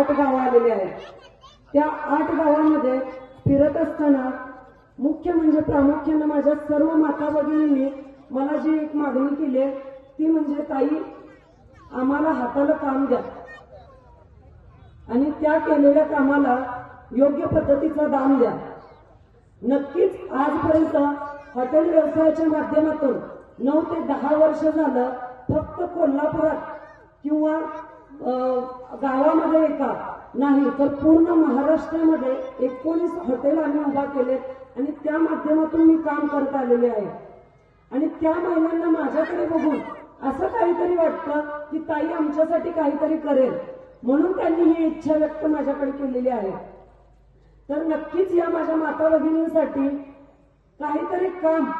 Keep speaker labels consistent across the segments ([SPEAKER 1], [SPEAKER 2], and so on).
[SPEAKER 1] 8 गावं आलेली आहेत। त्या 8 गावांमध्ये फिरत असताना मुख्य म्हणजे प्रामुख्याने माझ्या सर्व माता भगिनींनी मला जी एक मागणी केली आहे ती म्हणजे ताई आम्हाला हाताला काम द्या आणि त्या केलेल्या कामाला योग्य पद्धतीचा दाम द्या। नक्कीच आजपर्यंत हॉटेल व्यवसायाच्या माध्यमातून 9 ते 10 वर्ष झालं फक्त कोल्हापुरात किंवा गावामध्ये एका नाही तर पूर्ण महाराष्ट्रामध्ये 19 हॉटेल आम्ही उभा केलेत आणि त्या माध्यमातून मी काम करत आलेले आहे। आणि त्या महिलांना माझ्याकडे बघून असं काहीतरी वाटतं की ताई आमच्यासाठी काहीतरी करेल, म्हणून त्यांनी ही इच्छा व्यक्त माझ्याकडे केलेली आहे। तर नक्कीच या माझ्या माता भगिनींसाठी काहीतरी काम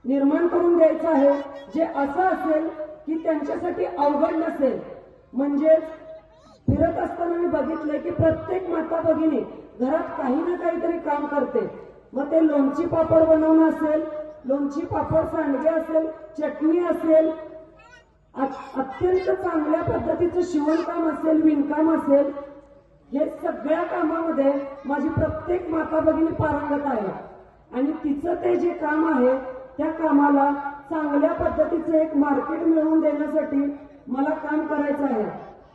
[SPEAKER 1] निर्माण करून द्यायचं आहे जे असं असेल की त्यांच्यासाठी अवघड नसेल। म्हणजे फिरत असताना मी बघितलंय की प्रत्येक माता भगिनी घरात काही ना काहीतरी काम करते, मग ते लोणची पापड बनवणं असेल, लोणची पापड सांडगे असेल, चटणी असेल, अत्यंत चांगल्या पद्धतीचं शिवणकाम असेल, विणकाम असेल, हे सगळ्या कामामध्ये माझी प्रत्येक माता भगिनी पारंगत आहे। आणि तिचं ते जे काम आहे त्या कामाला चांगल्या पद्धतीचं एक मार्केट मिळवून देण्यासाठी मला काम करायचं आहे।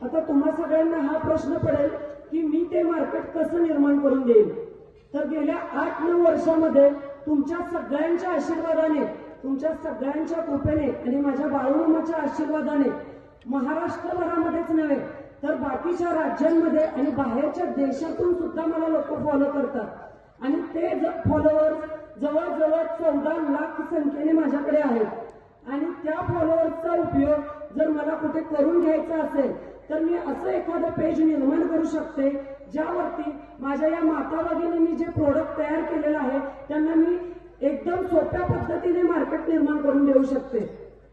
[SPEAKER 1] आता तुम्हा सगळ्यांना हा प्रश्न पडेल की मी ते मार्केट कसं निर्माण करून देईल। तर गेल्या 8-9 वर्षामध्ये तुमच्या सगळ्यांच्या आशीर्वादाने, तुमच्या सगळ्यांच्या कृपेने आणि माझ्या बाळूमामाच्या आशीर्वादाने महाराष्ट्रभरामध्येच नव्हे तर बाकीच्या राज्यांमध्ये आणि बाहेरच्या देशातून सुद्धा मला लोक फॉलो करतात आणि ते फॉलोअर्स जवळजवळ 14 लाख संख्येने माझ्याकडे आहेत। आणि त्या फॉलोअर्सचा उपयोग जर मला कुठे करून घ्यायचा असेल तर मी असं एखादं पेज निर्माण करू शकते ज्यावरती माझ्या या माता भगिनींनी जे प्रोडक्ट तयार केलेलं आहे त्यांना मी एकदम सोप्या पद्धतीने मार्केट निर्माण करून देऊ शकते।